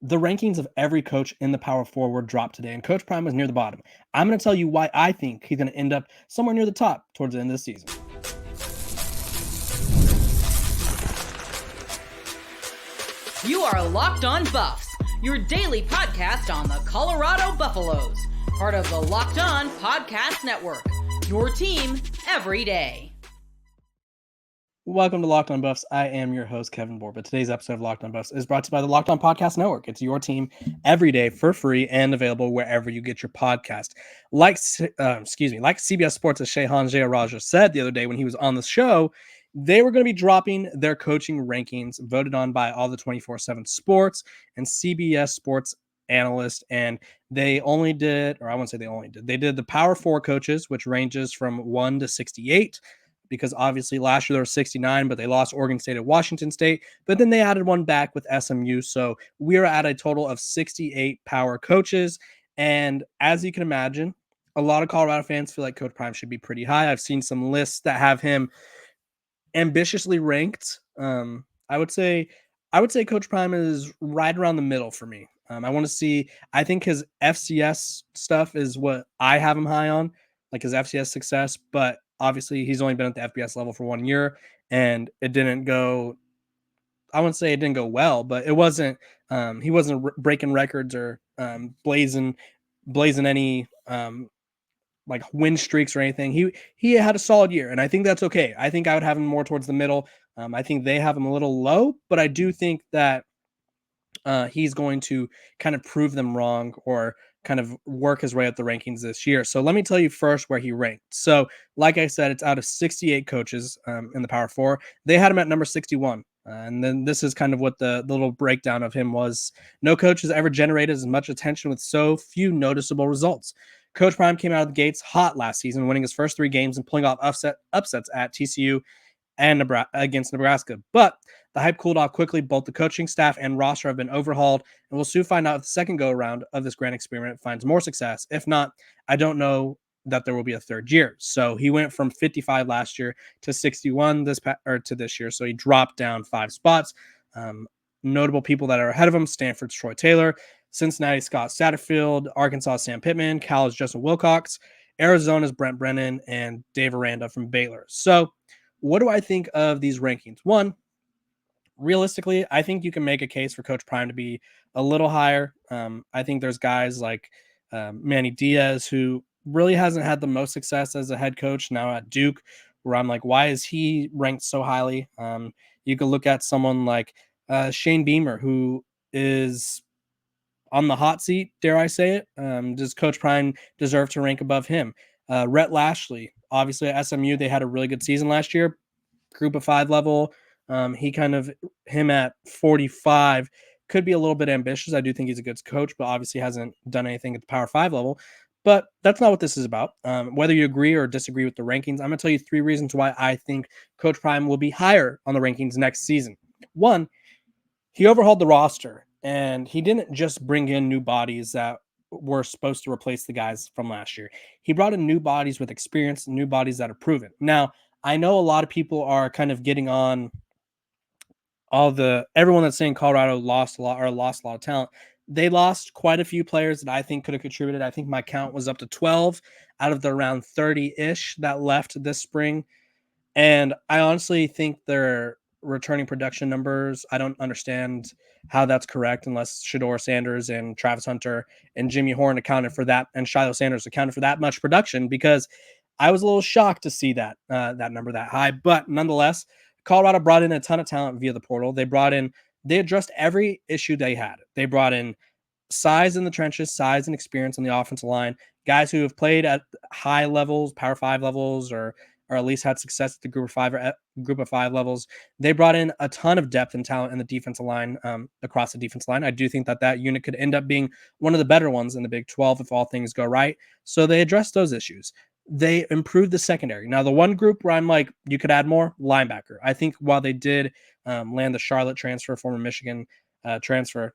The rankings of every coach in the Power Four were dropped today, and Coach Prime was near the bottom. I'm going to tell you why I think he's going to end up somewhere near the top towards the end of the season. You are Locked On Buffs, your daily podcast on the Colorado Buffaloes, part of the Locked On Podcast Network, your team every day. Welcome to Locked On Buffs. I am your host, Kevin Borba. Today's episode of Locked On Buffs is brought to you by the Locked On Podcast Network. It's your team every day for free and available wherever you get your podcast. Like CBS Sports' Shehan Jayaraja said the other day when he was on the show, they were going to be dropping their coaching rankings voted on by all the 24/7 Sports and CBS Sports analysts. And they only did, or I won't say they only did, they did the Power 4 coaches, which ranges from 1 to 68. Because obviously last year there were 69, but they lost Oregon State and Washington State. But then they added one back with SMU. So we're at a total of 68 power coaches. And as you can imagine, a lot of Colorado fans feel like Coach Prime should be pretty high. I've seen some lists that have him ambitiously ranked. I would say Coach Prime is right around the middle for me. I think his FCS stuff is what I have him high on, like his FCS success, but obviously he's only been at the FBS level for 1 year and it didn't go, I wouldn't say it didn't go well, but it wasn't, he wasn't breaking records or blazing any like win streaks or anything. He had a solid year, and I think that's okay. I think I would have him more towards the middle. I think they have him a little low, but I do think that he's going to kind of prove them wrong or kind of work his way up the rankings this year. So let me tell you first where he ranked. So like I said, it's out of 68 coaches in the Power Four. They had him at number 61. And then this is kind of what the little breakdown of him was. No coach has ever generated as much attention with so few noticeable results. Coach Prime came out of the gates hot last season, winning his first 3 games and pulling off upsets at TCU and against Nebraska. But the hype cooled off quickly. Both the coaching staff and roster have been overhauled, and we'll soon find out if the second go-around of this grand experiment finds more success. If not, I don't know that there will be a third year. So he went from 55 last year to 61 to this year. So he dropped down 5 spots. Notable people that are ahead of him: Stanford's Troy Taylor, Cincinnati Scott Satterfield, Arkansas Sam Pittman, Cal's Justin Wilcox, Arizona's Brent Brennan, and Dave Aranda from Baylor. So what do I think of these rankings? One, realistically, I think you can make a case for Coach Prime to be a little higher. I think there's guys like Manny Diaz, who really hasn't had the most success as a head coach now at Duke, where I'm like, why is he ranked so highly? You could look at someone like Shane Beamer, who is on the hot seat, dare I say it. Does Coach Prime deserve to rank above him? Rhett Lashley, obviously at SMU, they had a really good season last year, group of 5 level. Him at 45 could be a little bit ambitious. I do think he's a good coach, but obviously hasn't done anything at the Power 5 level. But that's not what this is about. Whether you agree or disagree with the rankings, I'm going to tell you 3 reasons why I think Coach Prime will be higher on the rankings next season. One, he overhauled the roster, and he didn't just bring in new bodies that were supposed to replace the guys from last year. He brought in new bodies with experience, new bodies that are proven. Now, I know a lot of people are kind of getting on everyone that's saying Colorado lost a lot of talent. They lost quite a few players that I think could have contributed. I think my count was up to 12 out of the around 30-ish that left this spring. And I honestly think their returning production numbers, I don't understand how that's correct unless Shedeur Sanders and Travis Hunter and Jimmy Horn accounted for that, and Shiloh Sanders accounted for that much production, because I was a little shocked to see that number that high. But nonetheless, Colorado brought in a ton of talent via the portal. They addressed every issue they had. They brought in size in the trenches, size and experience on the offensive line, guys who have played at high levels, Power 5 levels, or at least had success at the group of 5 levels. They brought in a ton of depth and talent in the defensive line, across the defensive line. I do think that unit could end up being one of the better ones in the Big 12 if all things go right. So they addressed those issues. They improved the secondary. Now, the one group where I'm like, you could add more, linebacker. I think while they did land the Charlotte transfer, former Michigan transfer,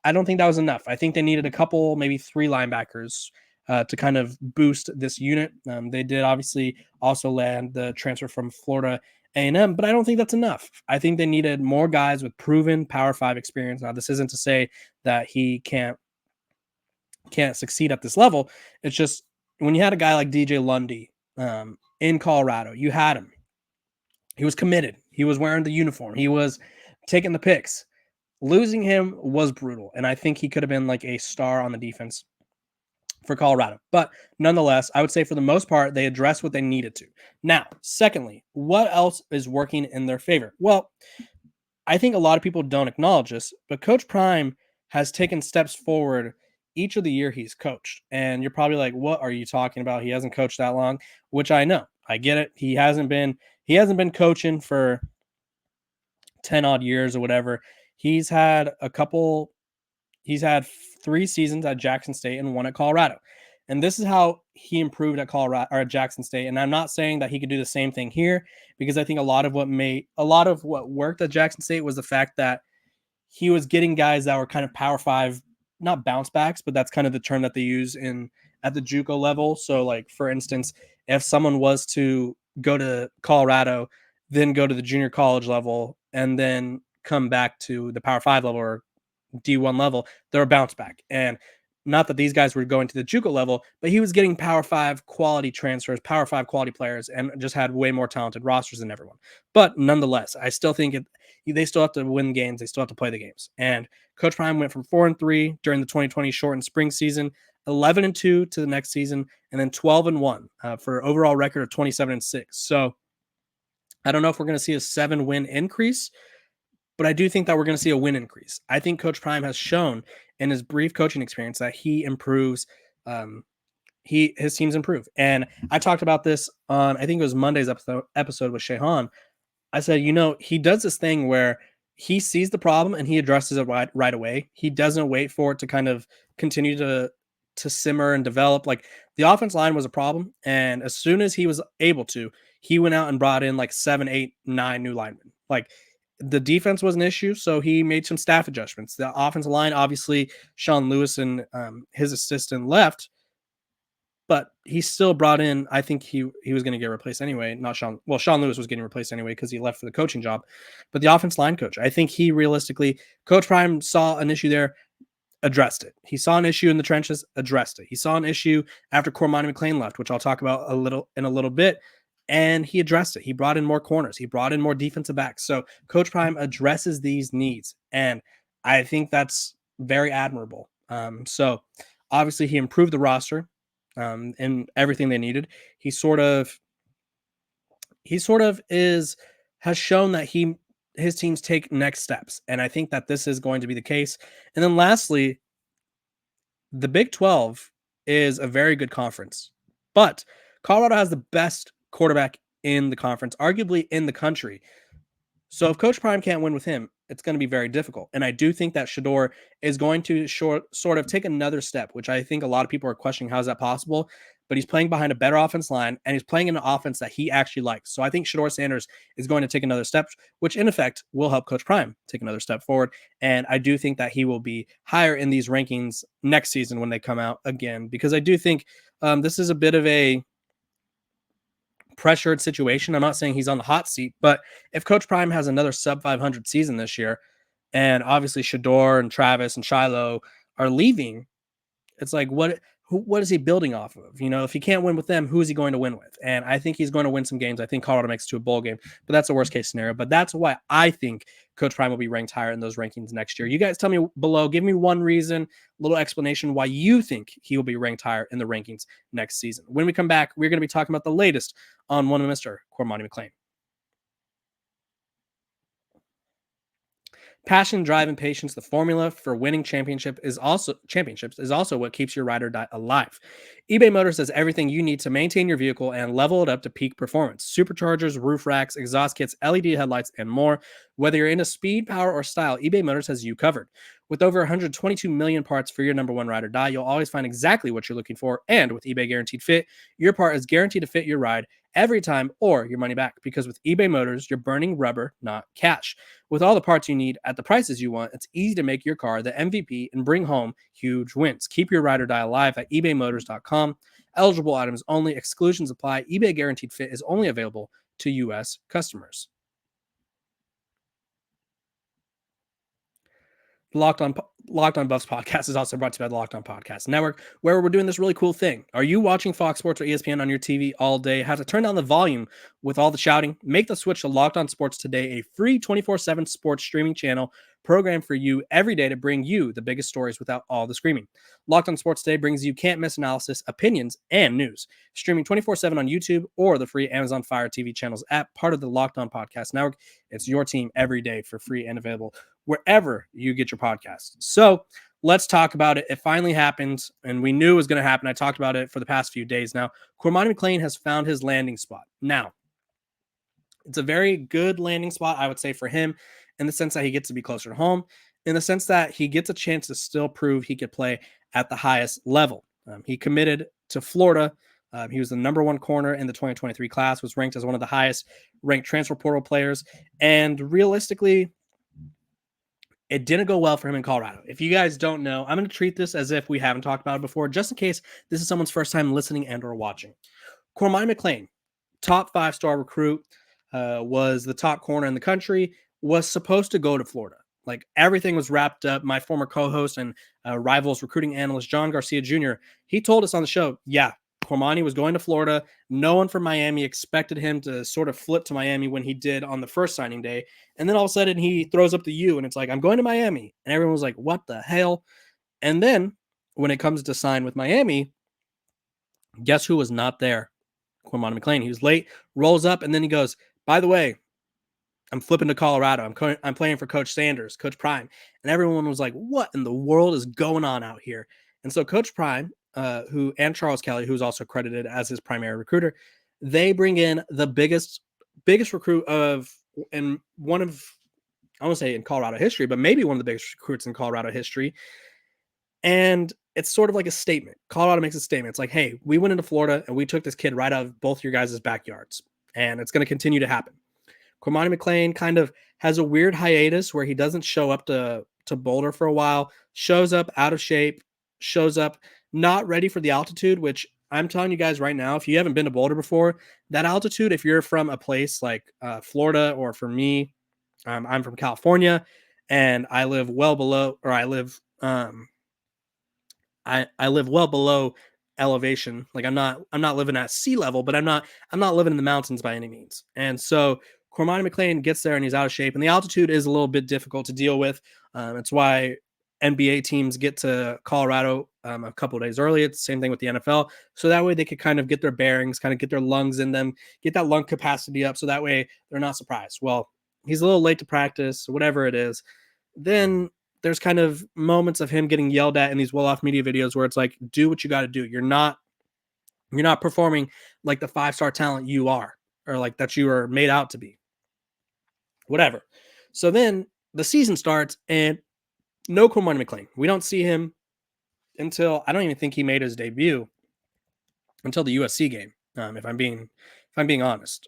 I don't think that was enough. I think they needed a couple, maybe 3 linebackers to kind of boost this unit. They did obviously also land the transfer from Florida A&M, but I don't think that's enough. I think they needed more guys with proven Power 5 experience. Now, this isn't to say that he can't succeed at this level. It's just when you had a guy like DJ Lundy in Colorado, you had him. He was committed. He was wearing the uniform. He was taking the picks. Losing him was brutal, and I think he could have been like a star on the defense for Colorado. But nonetheless, I would say for the most part, they addressed what they needed to. Now, secondly, what else is working in their favor? Well, I think a lot of people don't acknowledge this, but Coach Prime has taken steps forward each of the year he's coached. And you're probably like, what are you talking about? He hasn't coached that long, which I know. I get it. He hasn't been coaching for 10 odd years or whatever. He's had 3 seasons at Jackson State and 1 at Colorado. And this is how he improved at Colorado or at Jackson State. And I'm not saying that he could do the same thing here, because I think a lot of what worked at Jackson State was the fact that he was getting guys that were kind of Power 5, not bounce backs, but that's kind of the term that they use at the JUCO level. So like, for instance, if someone was to go to Colorado, then go to the junior college level and then come back to the Power 5 level or D1 level, they're a bounce back. And not that these guys were going to the JUCO level, but he was getting Power 5 quality transfers, Power 5 quality players, and just had way more talented rosters than everyone. But nonetheless, I still think they still have to win games. They still have to play the games. And Coach Prime went from 4-3 during the 2020 shortened spring season, 11-2 to the next season, and then 12-1 for an overall record of 27-6. So I don't know if we're going to see a 7-win increase, but I do think that we're going to see a win increase. I think Coach Prime has shown in his brief coaching experience that he improves. His teams improve. And I talked about this on, I think it was Monday's episode with Shehan. I said, he does this thing where he sees the problem and he addresses it right away. He doesn't wait for it to kind of continue to simmer and develop. Like, the offense line was a problem, and as soon as he was able to, he went out and brought in like 7, 8, 9 new linemen. Like, the defense was an issue, so he made some staff adjustments. The offensive line, obviously, Sean Lewis and his assistant left, but he still brought in, I think he was going to get replaced anyway. Sean Lewis was getting replaced anyway because he left for the coaching job. But the offense line coach, I think Coach Prime saw an issue there, addressed it. He saw an issue in the trenches, addressed it. He saw an issue after Cormani McClain left, which I'll talk about in a little bit, and he addressed it. He brought in more corners. He brought in more defensive backs. So Coach Prime addresses these needs, and I think that's very admirable. So obviously he improved the roster and everything they needed. He sort of has shown that his teams take next steps, and I think that this is going to be the case. And then lastly, the Big 12 is a very good conference, but Colorado has the best quarterback in the conference, arguably in the country. So if Coach Prime can't win with him, it's going to be very difficult. And I do think that Shedeur is going to sort of take another step, which I think a lot of people are questioning, how is that possible? But he's playing behind a better offense line, and he's playing in an offense that he actually likes. So I think Shedeur Sanders is going to take another step, which in effect will help Coach Prime take another step forward. And I do think that he will be higher in these rankings next season when they come out again, because I do think this is a bit of a pressured situation. I'm not saying he's on the hot seat, but if Coach Prime has another sub 500 season this year, and obviously Shedeur and Travis and Shiloh are leaving, it's like, what is he building off of? If he can't win with them, who is he going to win with? And I think he's going to win some games. I think Colorado makes it to a bowl game, but that's a worst case scenario. But that's why I think Coach Prime will be ranked higher in those rankings next year. You guys tell me below, give me one reason, a little explanation why you think he will be ranked higher in the rankings next season. When we come back, we're going to be talking about the latest on one of Mr. Cormani McClain. Passion, drive, and patience, the formula for winning championships, is also what keeps your ride or die alive. eBay Motors has everything you need to maintain your vehicle and level it up to peak performance. Superchargers, roof racks, exhaust kits, LED headlights, and more. Whether you're into speed, power, or style, eBay Motors has you covered. With over 122 million parts for your number one ride or die, you'll always find exactly what you're looking for. And with eBay Guaranteed Fit, your part is guaranteed to fit your ride every time or your money back. Because with eBay Motors, you're burning rubber, not cash. With all the parts you need at the prices you want, it's easy to make your car the MVP and bring home huge wins. Keep your ride or die alive at ebaymotors.com. Eligible items only. Exclusions apply. eBay Guaranteed Fit is only available to U.S. customers. The Locked On Buffs podcast is also brought to you by the Locked On Podcast Network, where we're doing this really cool thing. Are you watching Fox Sports or ESPN on your TV all day? Have to turn down the volume with all the shouting? Make the switch to Locked On Sports today, a free 24/7 sports streaming channel programmed for you every day to bring you the biggest stories without all the screaming. Locked On Sports Today brings you can't-miss analysis, opinions, and news. Streaming 24/7 on YouTube or the free Amazon Fire TV channels app, part of the Locked On Podcast Network. It's your team every day for free and available wherever you get your podcasts. So let's talk about it. It finally happened, and we knew it was going to happen. I talked about it for the past few days now. Cormani McClain has found his landing spot. Now, it's a very good landing spot, I would say, for him in the sense that he gets to be closer to home, in the sense that he gets a chance to still prove he could play at the highest level. He committed to Florida. He was the number one corner in the 2023 class, was ranked as one of the highest ranked transfer portal players. And realistically, it didn't go well for him in Colorado. If you guys don't know, I'm going to treat this as if we haven't talked about it before, just in case this is someone's first time listening and or watching. Cormani McClain, top 5-star recruit, was the top corner in the country, was supposed to go to Florida. Like, everything was wrapped up. My former co-host and Rivals recruiting analyst, John Garcia Jr., he told us on the show, yeah, Cormani was going to Florida. No one from Miami expected him to sort of flip to Miami when he did on the first signing day. And then all of a sudden he throws up the U and it's like, I'm going to Miami. And everyone was like, what the hell? And then when it comes to sign with Miami, guess who was not there? Cormani McClain. He was late, rolls up, and then he goes, by the way, I'm flipping to Colorado. I'm playing for Coach Sanders, Coach Prime. And everyone was like, what in the world is going on out here? And so Coach Prime, and Charles Kelly, who's also credited as his primary recruiter, they bring in the biggest recruit and one of, I won't say in Colorado history, but maybe one of the biggest recruits in Colorado history. And it's sort of like a statement. Colorado makes a statement. It's like, hey, we went into Florida and we took this kid right out of both your guys' backyards. And it's going to continue to happen. Cormani McClain kind of has a weird hiatus where he doesn't show up to Boulder for a while, shows up out of shape, shows up not ready for the altitude, which I'm telling you guys right now, if you haven't been to Boulder before, that altitude, if you're from a place like Florida, or for me, I'm from California and I live well below, or I live well below elevation. Like I'm not living at sea level, but I'm not living in the mountains by any means. And so Cormani McClain gets there and he's out of shape, and the altitude is a little bit difficult to deal with. It's why NBA teams get to Colorado a couple of days early. It's the same thing with the NFL. So that way they could kind of get their bearings, kind of get their lungs in them, get that lung capacity up. So that way they're not surprised. Well, he's a little late to practice, whatever it is. Then there's kind of moments of him getting yelled at in these well-off media videos where it's like, do what you got to do. You're not performing like the 5-star talent you are, or like that you are made out to be. Whatever. So then the season starts and no Cormani McClain. We don't see him until, I don't even think he made his debut until the USC game. If I'm being honest.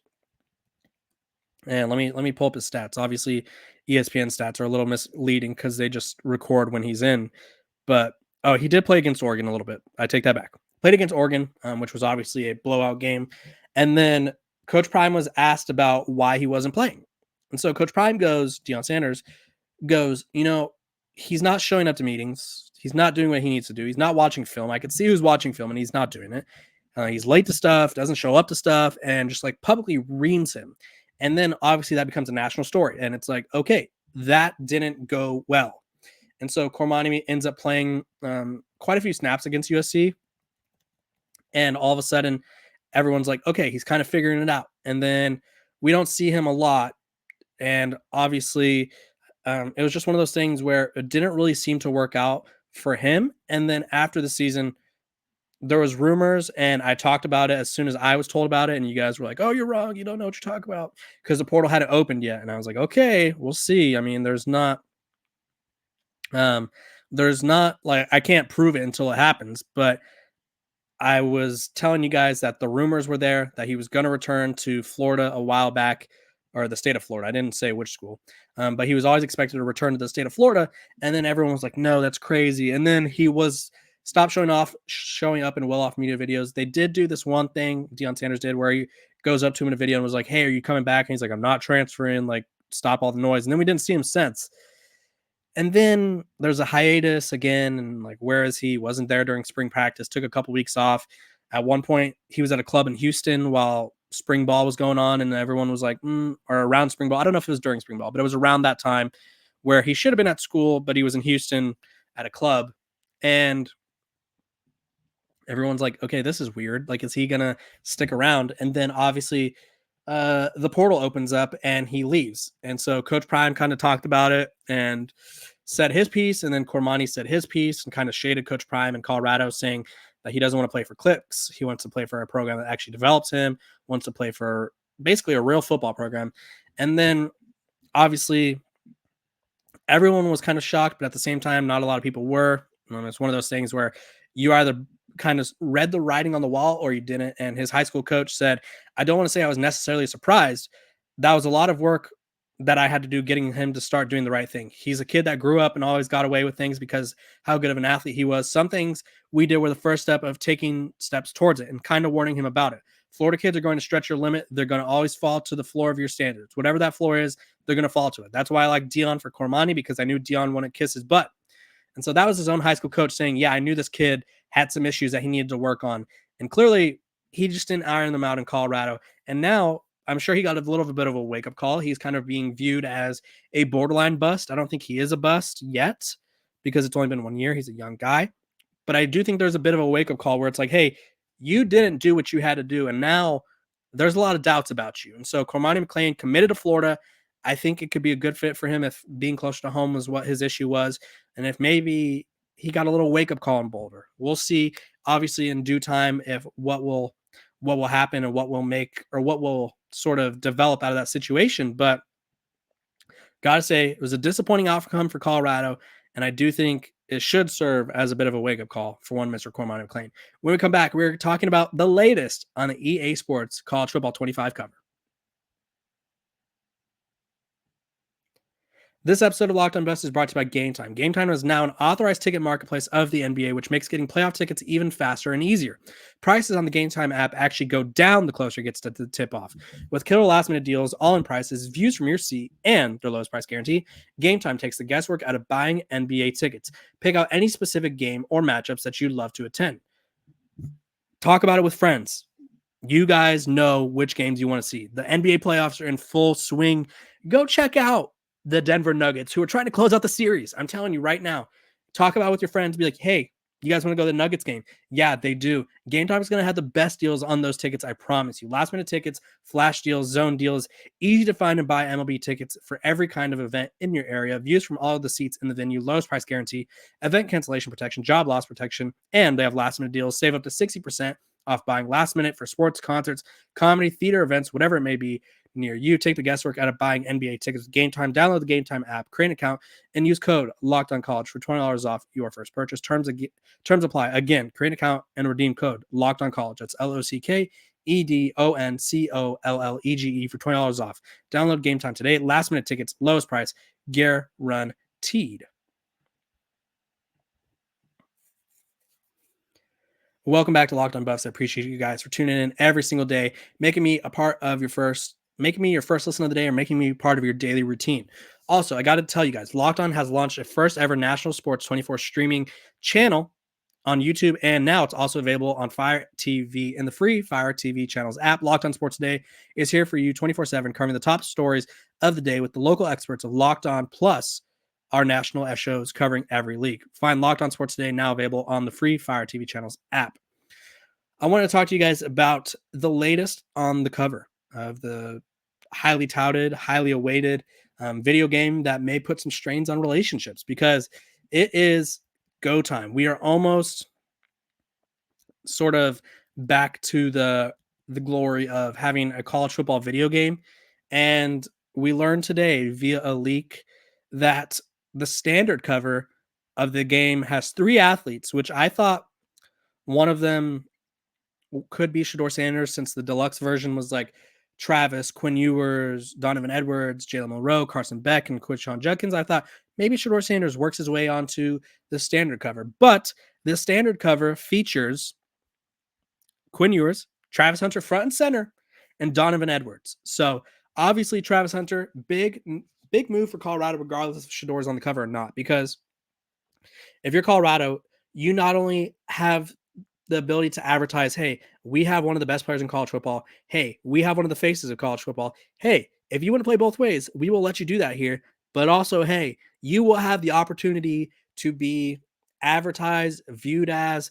And let me pull up his stats. Obviously, ESPN stats are a little misleading because they just record when he's in. But he did play against Oregon a little bit. I take that back. Played against Oregon, which was obviously a blowout game. And then Coach Prime was asked about why he wasn't playing. And so Coach Prime Deion Sanders goes, he's not showing up to meetings. He's not doing what he needs to do. He's not watching film. I could see who's watching film and he's not doing it. He's late to stuff, doesn't show up to stuff, and just like publicly reams him. And then obviously that becomes a national story. And it's like, okay, that didn't go well. And so Cormani ends up playing quite a few snaps against USC. And all of a sudden, everyone's like, okay, he's kind of figuring it out. And then we don't see him a lot. And obviously, it was just one of those things where it didn't really seem to work out for him. And then after the season, there was rumors, and I talked about it as soon as I was told about it. And you guys were like, oh, you're wrong. You don't know what you're talking about, because the portal hadn't opened yet. And I was like, okay, we'll see. I mean, there's not like, I can't prove it until it happens, but I was telling you guys that the rumors were there that he was going to return to Florida a while back, or the state of Florida. I didn't say which school, but he was always expected to return to the state of Florida. And then everyone was like, no, that's crazy. And then he was Stop showing up in well-off media videos. They did do this one thing Deion Sanders did where he goes up to him in a video and was like, hey, are you coming back? And he's like, I'm not transferring. Like, stop all the noise. And then we didn't see him since. And then there's a hiatus again. And like, where is he? Wasn't there during spring practice, took a couple weeks off. At one point, he was at a club in Houston while spring ball was going on. And everyone was like, or around spring ball. I don't know if it was during spring ball, but it was around that time where he should have been at school, but he was in Houston at a club. And everyone's like, okay, this is weird. Like, is he going to stick around? And then obviously the portal opens up and he leaves. And so Coach Prime kind of talked about it and said his piece. And then Cormani said his piece and kind of shaded Coach Prime in Colorado, saying that he doesn't want to play for clicks. He wants to play for a program that actually develops him, wants to play for basically a real football program. And then obviously everyone was kind of shocked, but at the same time, not a lot of people were. It's one of those things where you either kind of read the writing on the wall or you didn't. And his high school coach said, I don't want to say I was necessarily surprised. That was a lot of work that I had to do getting him to start doing the right thing. He's a kid that grew up and always got away with things because how good of an athlete he was. Some things we did were the first step of taking steps towards it and kind of warning him about it. Florida kids are going to stretch your limit. They're going to always fall to the floor of your standards. Whatever that floor is, they're going to fall to it. That's why I like Deion for Cormani, because I knew Deion wouldn't kiss his butt. And so that was his own high school coach saying, yeah, I knew this kid had some issues that he needed to work on. And clearly he just didn't iron them out in Colorado. And now I'm sure he got a little bit of a wake-up call. He's kind of being viewed as a borderline bust. I don't think he is a bust yet because it's only been 1 year. He's a young guy. But I do think there's a bit of a wake-up call where it's like, hey, you didn't do what you had to do. And now there's a lot of doubts about you. And so Cormani McClain committed to Florida. I think it could be a good fit for him if being closer to home was what his issue was. And if maybe he got a little wake-up call in Boulder. We'll see, obviously, in due time if what will happen and what will sort of develop out of that situation. But gotta say, it was a disappointing outcome for Colorado, and I do think it should serve as a bit of a wake-up call for one Mr. Cormani McClain. When we come back, we're talking about the latest on the EA Sports College Football 25 cover. This episode of Locked On Buffs is brought to you by Game Time. Game Time is now an authorized ticket marketplace of the NBA, which makes getting playoff tickets even faster and easier. Prices on the Game Time app actually go down the closer it gets to the tip-off. With killer last-minute deals, all-in prices, views from your seat, and their lowest price guarantee, Game Time takes the guesswork out of buying NBA tickets. Pick out any specific game or matchups that you'd love to attend. Talk about it with friends. You guys know which games you want to see. The NBA playoffs are in full swing. Go check out the Denver Nuggets, who are trying to close out the series. I'm telling you right now, talk about it with your friends. Be like, hey, you guys want to go to the Nuggets game? Yeah, they do. Game Time is going to have the best deals on those tickets, I promise you. Last minute tickets, flash deals, zone deals, easy to find and buy MLB tickets for every kind of event in your area, views from all of the seats in the venue, lowest price guarantee, event cancellation protection, job loss protection, and they have last minute deals. Save up to 60% off buying last minute for sports, concerts, comedy, theater events, whatever it may be near you. Take the guesswork out of buying NBA tickets with Game Time. Download the Game Time app, create an account, and use code LOCKEDONCollege for $20 off your first purchase. Terms apply. Again, create an account and redeem code LOCKEDONCollege. That's LOCKEDONCOLLEGE for $20 off. Download Game Time today. Last minute tickets, lowest price, guaranteed. Welcome back to Locked On Buffs. I appreciate you guys for tuning in every single day, making me your first listen of the day, or making me part of your daily routine. Also, I got to tell you guys, Locked On has launched a first ever National Sports 24 streaming channel on YouTube, and now it's also available on Fire TV in the free Fire TV channels app. Locked On Sports Today is here for you 24/7, covering the top stories of the day with the local experts of Locked On, plus our national F shows covering every league. Find Locked On Sports Today now available on the free Fire TV channels app. I want to talk to you guys about the latest on the cover of the highly touted, highly awaited video game that may put some strains on relationships, because it is go time. We are almost sort of back to the glory of having a college football video game. And we learned today via a leak that the standard cover of the game has 3 athletes, which I thought one of them could be Shedeur Sanders, since the deluxe version was like Travis, Quinn Ewers, Donovan Edwards, Jalen Monroe, Carson Beck, and Quinshon Judkins. I thought maybe Shedeur Sanders works his way onto the standard cover. But the standard cover features Quinn Ewers, Travis Hunter front and center, and Donovan Edwards. So obviously Travis Hunter, big move for Colorado, regardless if Shedor's on the cover or not, because if you're Colorado, you not only have the ability to advertise, hey, we have one of the best players in college football. Hey, we have one of the faces of college football. Hey, if you want to play both ways, we will let you do that here. But also, hey, you will have the opportunity to be advertised, viewed as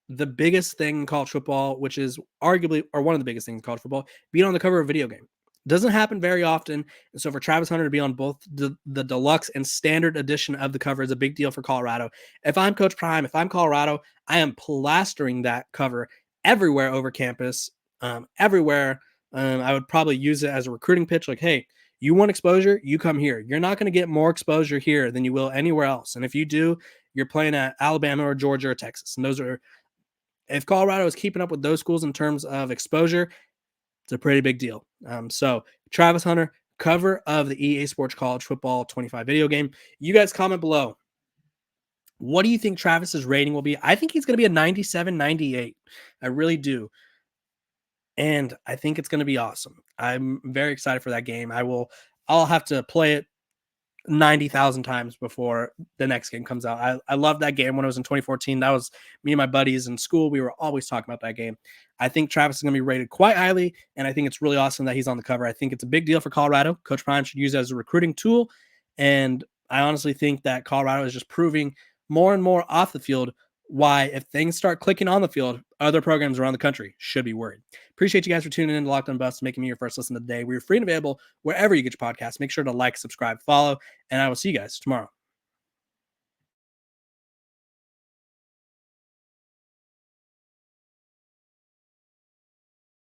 the biggest thing in college football, which is arguably, or one of the biggest things in college football, being on the cover of a video game. Doesn't happen very often. And so for Travis Hunter to be on both the deluxe and standard edition of the cover is a big deal for Colorado. If I'm Coach Prime, if I'm Colorado, I am plastering that cover everywhere over campus, everywhere. I would probably use it as a recruiting pitch. Like, hey, you want exposure? You come here. You're not going to get more exposure here than you will anywhere else. And if you do, you're playing at Alabama or Georgia or Texas. And those are, if Colorado is keeping up with those schools in terms of exposure, it's a pretty big deal. So Travis Hunter, cover of the EA Sports College Football 25 video game. You guys comment below. What do you think Travis's rating will be? I think he's going to be a 97, 98. I really do. And I think it's going to be awesome. I'm very excited for that game. I'll have to play it 90,000 times before the next game comes out. I loved that game when it was in 2014. That was me and my buddies in school. We were always talking about that game. I think Travis is going to be rated quite highly, and I think it's really awesome that he's on the cover. I think it's a big deal for Colorado. Coach Prime should use it as a recruiting tool, and I honestly think that Colorado is just proving more and more off the field why, if things start clicking on the field, other programs around the country should be worried. Appreciate you guys for tuning in to Locked On Buffs, making me your first listen of the day. We're free and available wherever you get your podcasts. Make sure to like, subscribe, follow, and I will see you guys tomorrow.